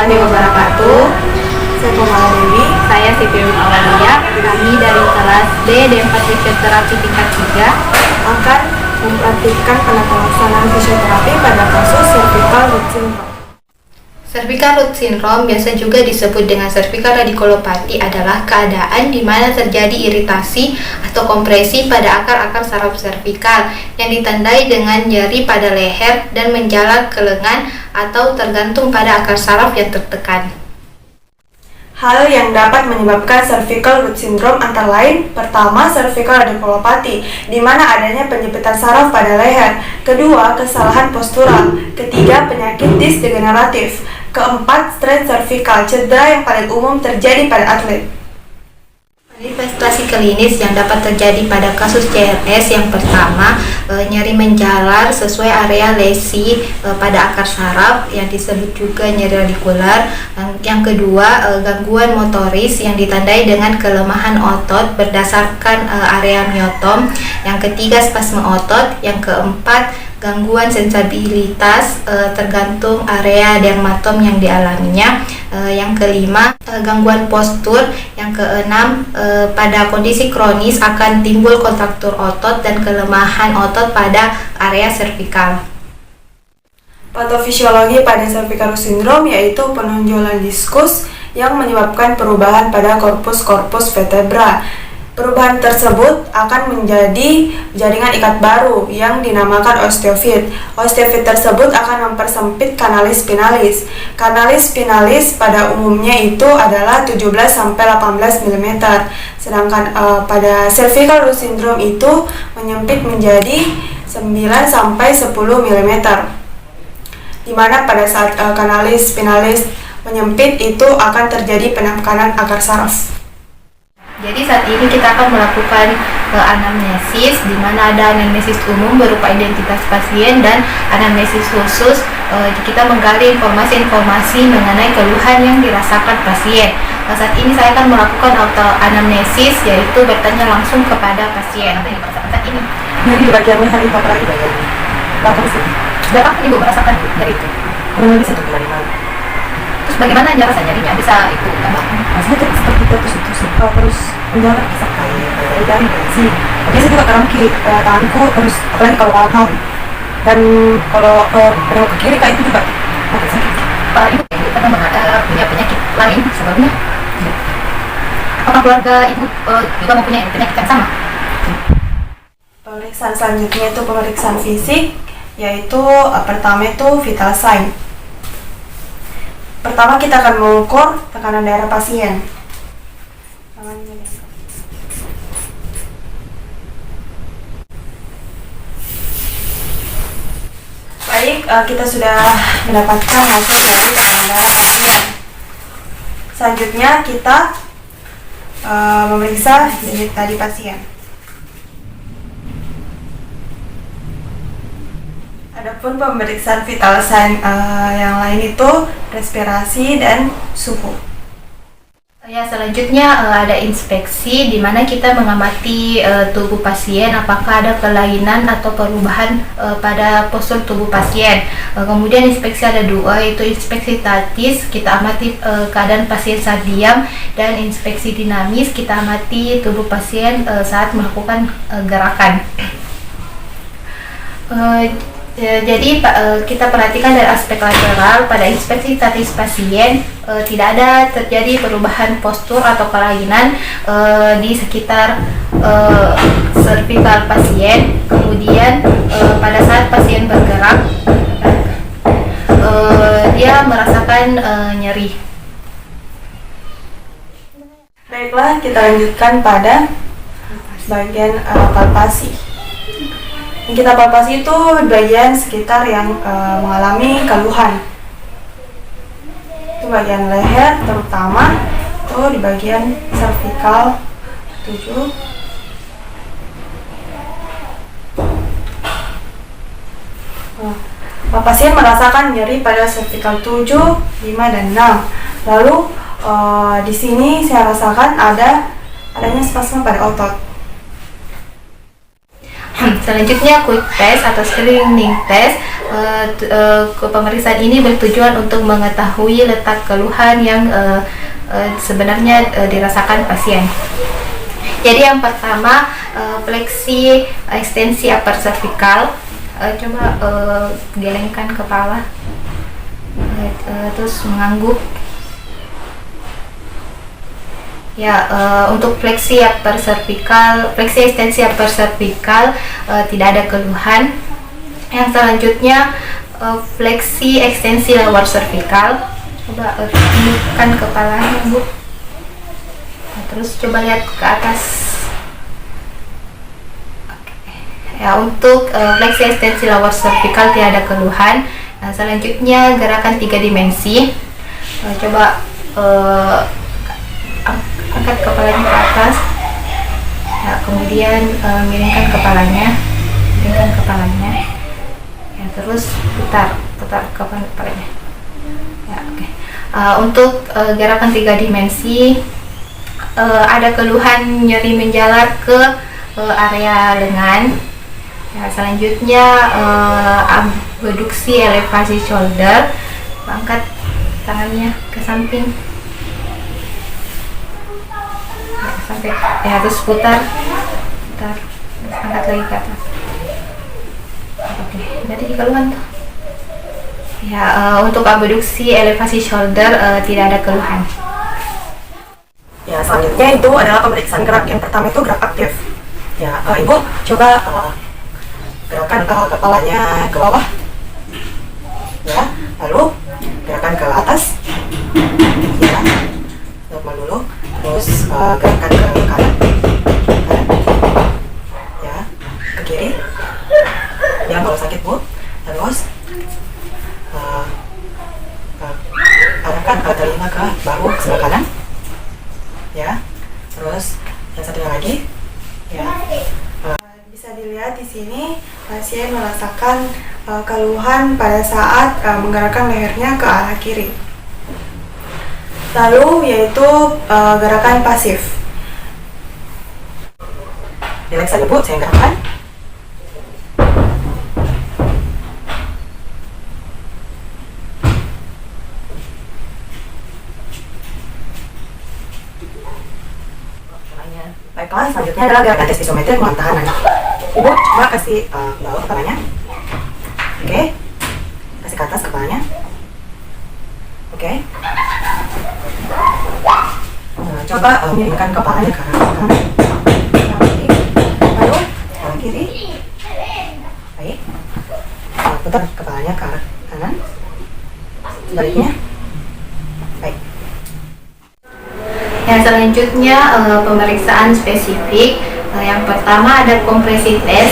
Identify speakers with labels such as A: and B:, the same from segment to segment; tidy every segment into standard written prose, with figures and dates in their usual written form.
A: warahmatullahi wabarakatuh.
B: Saya Komala Dewi.
A: Saya Siti Awalia. Kami dari kelas D D4 Fisioterapi tingkat 3
B: Akan mempraktikkan penata fisioterapi pada kasus cervical root syndrome.
A: Cervical root syndrome, biasa juga disebut dengan cervical radiculopathy, adalah keadaan di mana terjadi iritasi atau kompresi pada akar-akar saraf servikal yang ditandai dengan nyeri pada leher dan menjalar ke lengan atau tergantung pada akar saraf yang tertekan.
B: Hal yang dapat menyebabkan cervical root syndrome antara lain: pertama, cervical radiculopathy, di mana adanya penyempitan saraf pada leher; kedua, kesalahan postural; ketiga, penyakit disc degeneratif; keempat, strain cervical, cedera yang paling umum terjadi pada atlet.
A: Manifestasi klinis yang dapat terjadi pada kasus CRS yang pertama, nyeri menjalar sesuai area lesi pada akar saraf yang disebut juga nyeri radikular. Yang kedua, gangguan motoris yang ditandai dengan kelemahan otot berdasarkan area miotom. Yang ketiga, spasme otot. Yang keempat, gangguan sensabilitas tergantung area dermatom yang dialaminya. Yang kelima, gangguan postur. Yang keenam, pada kondisi kronis akan timbul kontraktur otot dan kelemahan otot pada area servikal.
B: Patofisiologi pada cervical root syndrome yaitu penonjolan diskus yang menyebabkan perubahan pada korpus vertebra. Perubahan tersebut akan menjadi jaringan ikat baru yang dinamakan osteofit. Osteofit tersebut akan mempersempit kanalis spinalis. Kanalis spinalis pada umumnya itu adalah 17-18 mm, sedangkan pada cervical root syndrome itu menyempit menjadi 9-10 mm, di mana pada saat kanalis spinalis menyempit itu akan terjadi penekanan akar saraf.
A: Jadi saat ini kita akan melakukan anamnesis, di mana ada anamnesis umum berupa identitas pasien dan anamnesis khusus. Kita menggali informasi-informasi mengenai keluhan yang dirasakan pasien. Saat ini saya akan melakukan auto anamnesis, yaitu bertanya langsung kepada pasien. Apa yang merasakan saat ini?
B: Jadi di bagian leher itu apa ya?
A: Berapa ibu merasakan dari itu?
B: Kurang lebih 1 bulan yang lalu.
A: Terus bagaimana rasa nyerinya? Bisa itu tambahkan?
B: Rasanya seperti terus menjalar ke sakit dari sini. Biasa juga kadang kiri tanganku, terus apalagi kalau hal dan kalau ke kiri kayak itu juga agak sakit.
A: Ibu pernah punya penyakit lain sebelumnya? Apakah keluarga ibu juga mempunyai penyakit yang sama?
B: Pemeriksaan selanjutnya itu pemeriksaan fisik, yaitu pertama itu vital sign. Pertama kita akan mengukur tekanan darah pasien. Baik, kita sudah mendapatkan hasil dari tekanan darah pasien. Selanjutnya kita memeriksa unit tadi pasien. Adapun pemeriksaan vital sign yang lain itu respirasi dan suhu.
A: Ya, selanjutnya ada inspeksi, di mana kita mengamati tubuh pasien apakah ada kelainan atau perubahan pada postur tubuh pasien. Kemudian inspeksi ada dua, yaitu inspeksi statis, kita amati keadaan pasien saat diam, dan inspeksi dinamis, kita amati tubuh pasien saat melakukan gerakan. Jadi kita perhatikan dari aspek lateral. Pada inspeksi statis pasien tidak ada terjadi perubahan postur atau kelainan di sekitar servikal pasien. Kemudian pada saat pasien bergerak dia merasakan nyeri.
B: Baiklah, kita lanjutkan pada bagian palpasi. Yang kita palpasi itu bagian sekitar yang mengalami keluhan. Itu bagian leher, terutama itu di bagian cervical 7. Pasien merasakan nyeri pada cervical 7, 5, dan 6. Lalu di sini saya rasakan adanya spasme pada otot.
A: Selanjutnya quick test atau screening test. Pemeriksaan ini bertujuan untuk mengetahui letak keluhan yang sebenarnya dirasakan pasien. Jadi yang pertama, fleksi ekstensi upper cervical. Coba gelengkan kepala, terus mengangguk. Ya, untuk fleksi upper cervical, fleksi ekstensi upper cervical tidak ada keluhan. Yang selanjutnya, fleksi ekstensi lower cervical. Coba tundukkan kepalanya, Bu. Nah, terus coba lihat ke atas. Ya, untuk fleksi ekstensi lower cervical tidak ada keluhan. Nah, selanjutnya gerakan 3 dimensi. Coba angkat kepalanya ke atas. Ya, kemudian miringkan kepalanya. Ya, terus putar kepalanya. Ya, oke. Untuk gerakan 3 dimensi, ada keluhan nyeri menjalar ke area lengan. Ya, selanjutnya abduksi elevasi shoulder. Angkat tangannya ke samping. Ya, sampai ya, terus putar, terus angkat lagi ke atas. Oke, berarti keluhan tuh. Ya, untuk abduksi elevasi shoulder tidak ada keluhan.
C: Ya, selanjutnya itu adalah pemeriksaan gerak. Yang pertama itu gerak aktif. Ya, Ibu coba gerakan kepalanya ke bawah. Ya, lalu gerakan ke atas. Ya, normal dulu. Terus gerakan ke kanan. Ya, ke kiri. Ya, kalau sakit, Bu. Terus arahkan telinga ke bahu sebelah kanan. Ya, terus yang satunya lagi. Ya.
B: Bisa dilihat di sini pasien merasakan keluhan pada saat menggerakkan lehernya ke arah kiri. Lalu yaitu gerakan pasif.
C: Relax saja, Bu, saya gerakkan. Baiklah, selanjutnya adalah gerakan tes isometrik melawan tahanan. Ibu coba kasih bawah kepalanya. Oke. Kasih ke atas kepalanya. Oke. Coba miringkan kepalanya ke arah kanan. Lalu kanan kiri. Baik. Putar kepalanya ke arah kanan. Sebaliknya. Baik.
A: Yang selanjutnya pemeriksaan spesifik. Yang pertama ada kompresi tes.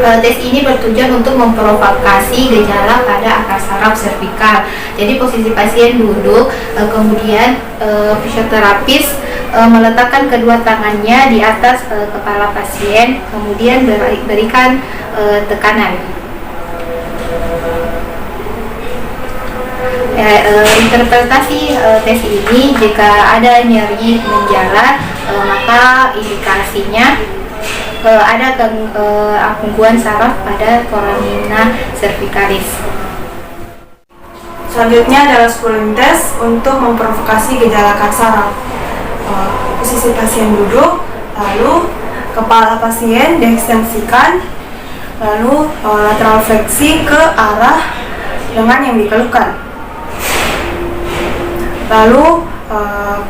A: Tes ini bertujuan untuk memprovokasi gejala pada akar saraf servikal. Jadi posisi pasien duduk, kemudian fisioterapis meletakkan kedua tangannya di atas kepala pasien, kemudian berikan tekanan. Interpretasi tes ini, jika ada nyeri menjalar, maka indikasinya ada gangguan saraf pada foramina cervicalis.
B: Selanjutnya adalah Spurling test untuk memprovokasi gejala akar saraf. Posisi pasien duduk, lalu kepala pasien diekstensikan, lalu lateral fleksi ke arah lengan yang dikeluhkan. Lalu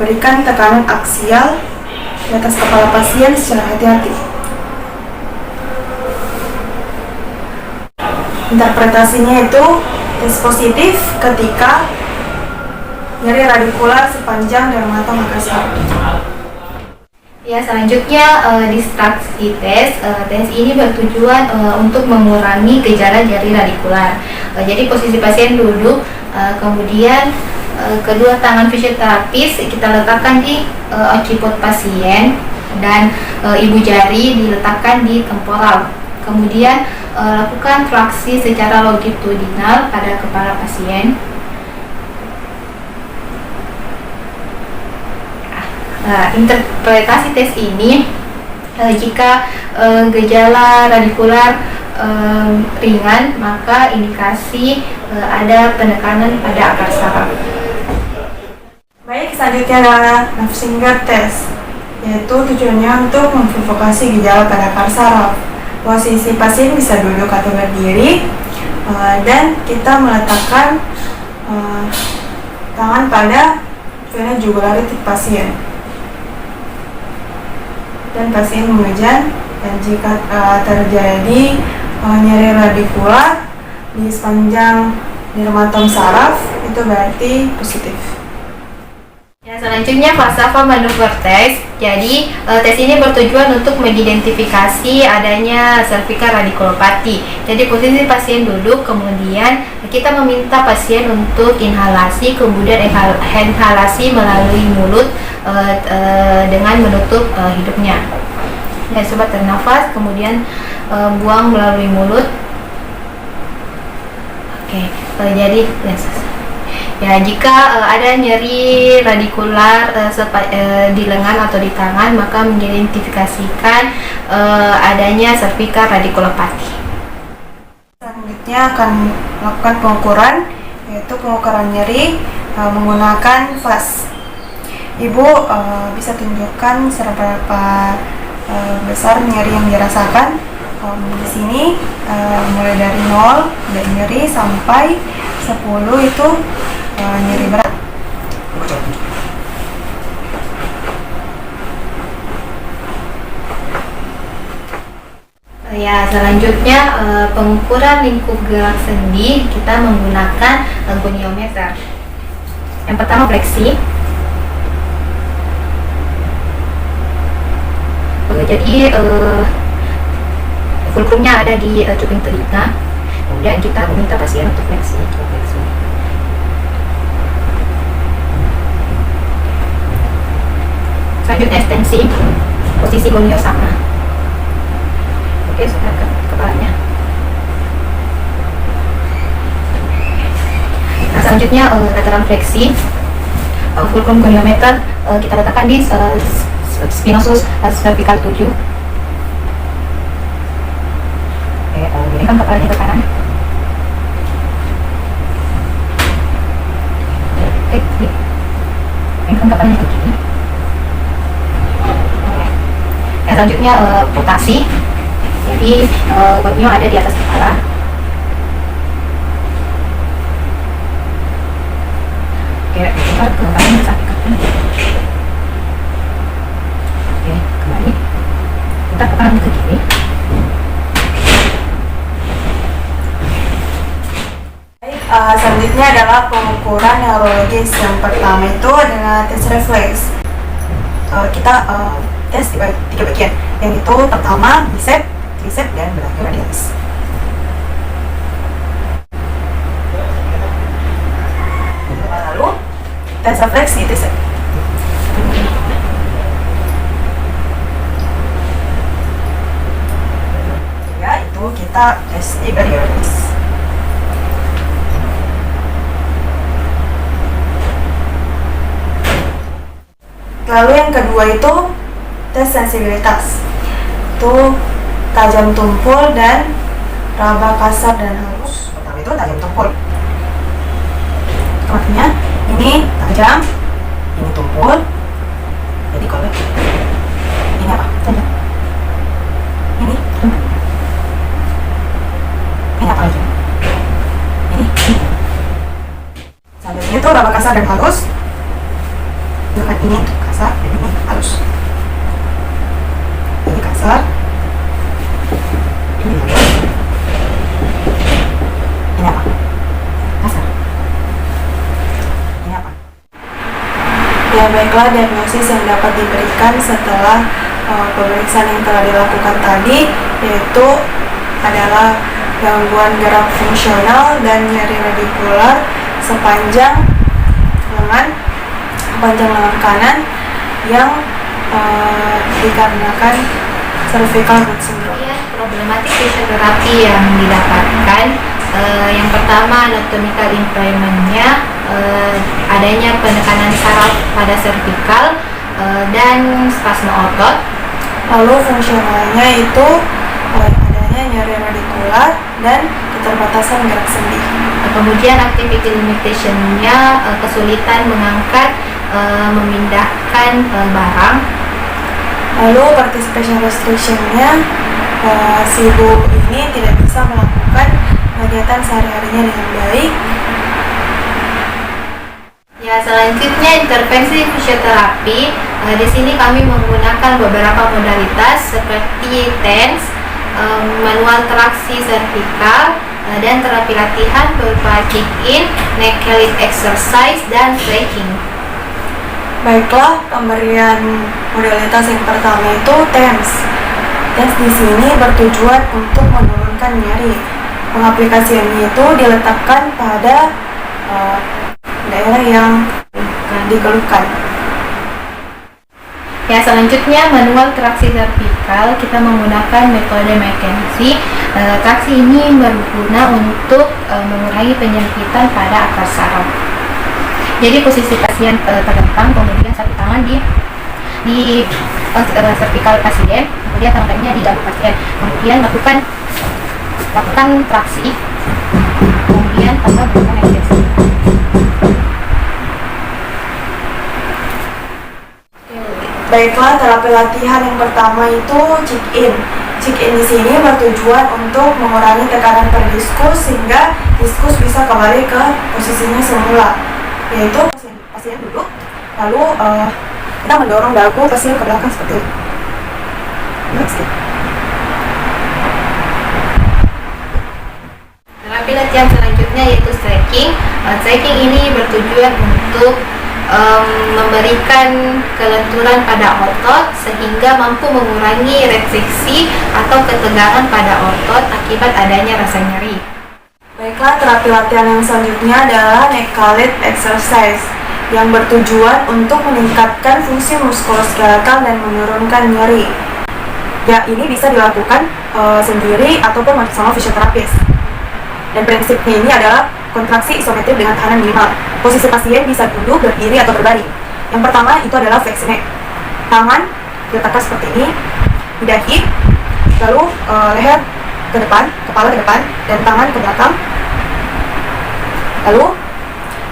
B: berikan tekanan aksial di atas kepala pasien secara hati-hati. Interpretasinya itu tes positif ketika nyeri radikular sepanjang dermatom akar.
A: Ya, selanjutnya distraksi tes. Tes ini bertujuan untuk mengurangi gejala nyeri radikular. Jadi posisi pasien duduk, kemudian kedua tangan fisioterapis kita letakkan di occiput pasien dan ibu jari diletakkan di temporal. Kemudian lakukan flaksi secara longitudinal pada kepala pasien. Interpretasi tes ini, jika gejala radikular ringan, maka indikasi ada penekanan pada akar saraf.
B: Baik, selanjutnya adalah Nafsinger test, yaitu tujuannya untuk memprovokasi gejala pada akar saraf. Posisi pasien bisa duduk atau berdiri, dan kita meletakkan tangan pada vena jugularis pasien, dan pasien mengejan. Dan jika terjadi nyeri radikular di sepanjang dermatom saraf, itu berarti positif.
A: Ya, selanjutnya falsafah manuver test. Jadi tes ini bertujuan untuk mengidentifikasi adanya cervical radiculopathy. Jadi posisi pasien duduk, kemudian kita meminta pasien untuk inhalasi, kemudian inhalasi melalui mulut dengan menutup hidungnya. Ya, coba tarik nafas, kemudian buang melalui mulut. Oke, jadi ya, jika ada nyeri radikular di lengan atau di tangan, maka mengidentifikasikan adanya cervical radiculopathy.
B: Selanjutnya akan melakukan pengukuran, yaitu pengukuran nyeri menggunakan flash. Ibu bisa tunjukkan seberapa besar nyeri yang dirasakan. Di sini mulai dari 0 dan nyeri sampai 10 itu nyeri berat.
A: Ya, selanjutnya pengukuran lingkup gerak sendi, kita menggunakan goniometer. Yang pertama fleksi. Jadi fulcrumnya ada di cuping telinga, kemudian kita meminta pasien untuk fleksi. Selanjutnya ekstensi, posisi gonio sama. Oke, sudah ke kepalanya. Nah, selanjutnya lateral fleksi, fulcrum goniometer kita letakkan di spinosus cervical 7. Miringkan kepalanya ke kanan. Oke, miringkan kepalanya ke kiri. Yang selanjutnya rotasi. Jadi gonio ada di atas kepala. Oke, kita kembali ke kanan. Oke, kembali. Kita ke kanan ke kiri.
B: Selanjutnya adalah pengukuran neurologis. Yang pertama itu adalah tes refleks. Kita tes di 3 bagian. Yang itu pertama bicep, tricep, dan brachioradialis. Lalu tes refleks di tricep. Ya, itu kita tes di brachioradialis. Lalu yang kedua itu tes sensibilitas. Itu tajam tumpul dan raba kasar dan halus. Pertama itu tajam tumpul. Artinya ini tajam, ini tumpul. Jadi kalau ini apa? Tajam. Ini apa lagi? Ini. Selanjutnya itu raba kasar dan halus. Bukan ini untuk kasar, ini halus. Ini kasar, ini halus. Ini apa? Kasar. Ini apa? Ya, baiklah, diagnosis yang dapat diberikan setelah pemeriksaan yang telah dilakukan tadi, yaitu adalah gangguan gerak fungsional dan nyeri radikular sepanjang lengan kanan yang dikarenakan cervical root syndrome.
A: Problematik fisioterapi yang didapatkan, yang pertama anatomical impairment-nya, adanya penekanan saraf pada cervical dan spasme otot.
B: Lalu fungsionalnya itu adanya nyeri radikular muskular, dan keterbatasan gerak sendi.
A: Kemudian activity limitation-nya kesulitan mengangkat, memindahkan barang.
B: Lalu participation restriction-nya, si ibu ini tidak bisa melakukan kegiatan sehari-harinya dengan baik.
A: Ya, selanjutnya intervensi fisioterapi. Di sini kami menggunakan beberapa modalitas seperti TENS, manual traksi servikal, dan terapi latihan berupa kick-in, neck elite exercise, dan stretching.
B: Baiklah, pemberian modalitas yang pertama itu TENS. TENS di sini bertujuan untuk menurunkan nyeri. Pengaplikasiannya itu diletakkan pada daerah yang dikeluhkan.
A: Ya, selanjutnya manual traksi servikal, kita menggunakan metode McKenzie. Traksi ini berguna untuk mengurangi penyempitan pada akar saraf. Jadi posisi pasien terlentang, kemudian satu tangan di servikal pasien, kemudian tangan lainnya di dagu pasien, kemudian lakukan traksi, kemudian tambah berikan McKenzie.
B: Baiklah, terapi latihan yang pertama itu check-in. Check-in di sini bertujuan untuk mengurangi tekanan per diskus sehingga diskus bisa kembali ke posisinya semula, yaitu pasien duduk, lalu kita mendorong dagu pasien ke belakang seperti ini.
A: Terapi latihan selanjutnya yaitu stretching. Stretching ini bertujuan untuk memberikan kelenturan pada otot sehingga mampu mengurangi restriksi atau ketegangan pada otot akibat adanya rasa nyeri.
B: Baiklah, terapi latihan yang selanjutnya adalah neck elite exercise yang bertujuan untuk meningkatkan fungsi muskuloskeletal dan menurunkan nyeri. Ya, ini bisa dilakukan sendiri ataupun bersama fisioterapis. Dan prinsipnya ini adalah kontraksi isometrik dengan tekanan minimal. Posisi pasien bisa duduk, berdiri, atau berbaring. Yang pertama itu adalah flexi neck. Tangan diletakkan seperti ini di dahi, lalu leher ke depan, kepala ke depan, dan tangan ke belakang. Lalu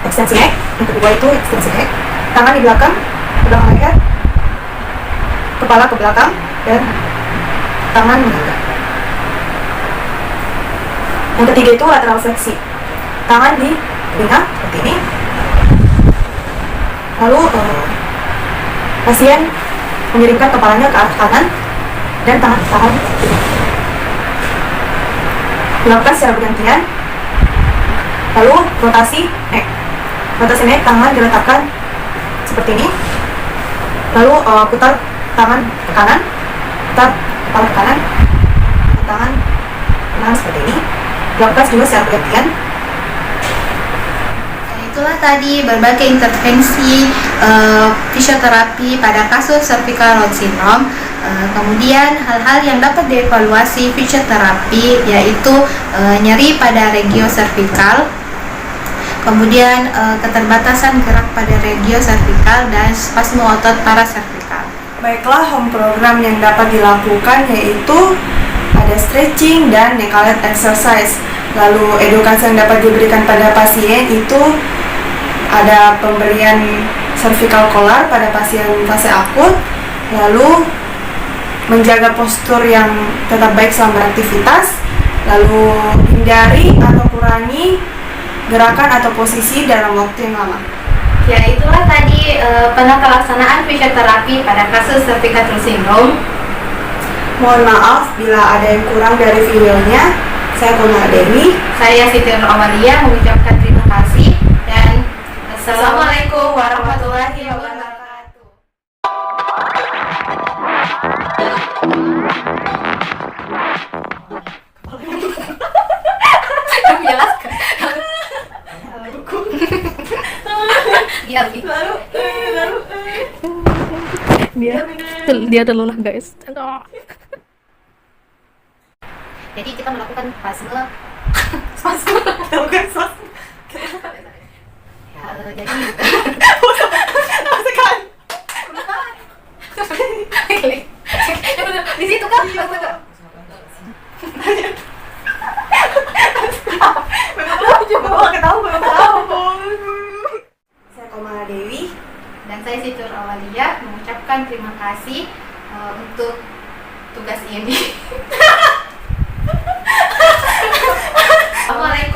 B: ekstensi neck, yang kedua itu ekstensi neck. Tangan di belakang leher, kepala ke belakang, dan tangan menghadap. Yang ketiga itu lateral fleksi. Tangan di telinga seperti ini. Lalu pasien mengirimkan kepalanya ke arah kanan dan tangan dilakukan secara bergantian. Lalu rotasi neck. Rotasi neck, tangan diletakkan seperti ini. Lalu putar tangan ke kanan, putar kepala ke kanan, tangan seperti ini. Dilakukan juga secara bergantian.
A: Itulah tadi berbagai intervensi fisioterapi pada kasus cervical Rod syndrome. Kemudian hal-hal yang dapat dievaluasi fisioterapi yaitu nyeri pada regio cervical, kemudian keterbatasan gerak pada regio cervical dan spasme otot paracervical.
B: Baiklah, home program yang dapat dilakukan yaitu ada stretching dan neck elite exercise. Lalu edukasi yang dapat diberikan pada pasien itu ada pemberian cervical collar pada pasien fase akut, lalu menjaga postur yang tetap baik selama beraktivitas, lalu hindari atau kurangi gerakan atau posisi dalam waktu yang lama.
A: Ya, itulah tadi pelaksanaan fisioterapi pada kasus cervical Rod syndrome.
B: Mohon maaf bila ada yang kurang dari videonya. Saya Kumala Dewi.
A: Saya Siti Nur Amalia mengucapkan terima kasih dan Assalamualaikum warahmatullahi wabarakatuh. Menjelaskan.
D: Dia terlulah guys.
A: Jadi kita melakukan spasme.
B: Bukan sos.
A: Ya, jadi di situ kan. mengucapkan terima kasih untuk tugas ini. Assalamualaikum.